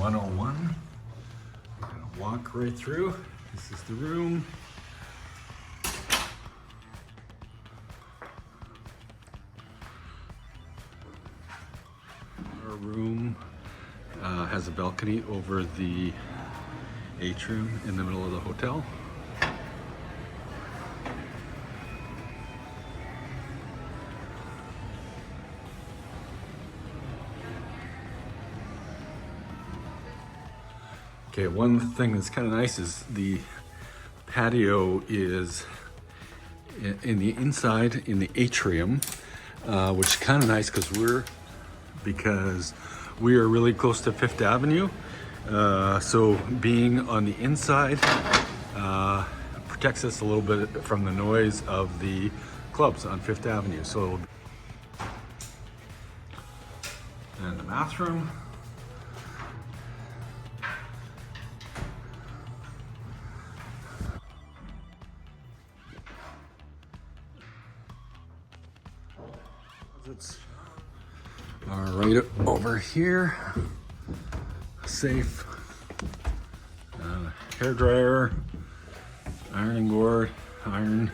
101. I'm gonna walk right through. This is the room. Our room has a balcony over the atrium in the middle of the hotel. Okay, one thing that's kind of nice is the patio is in the inside in the atrium, which is kind of nice because we are really close to Fifth Avenue. So being on the inside protects us a little bit from the noise of the clubs on Fifth Avenue. So, and the bathroom. It's right over here. Safe. Hair dryer, ironing board, iron,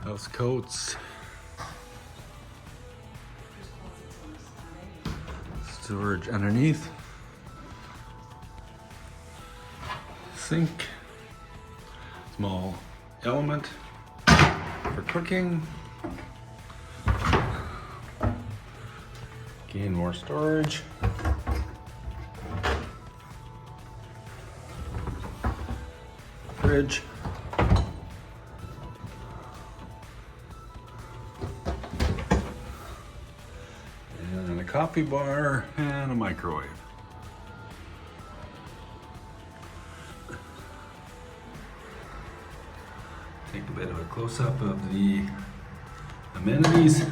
house coats, storage underneath, sink, small element for cooking. Gain more storage. Fridge. And a coffee bar and a microwave. Take a bit of a close-up of the amenities.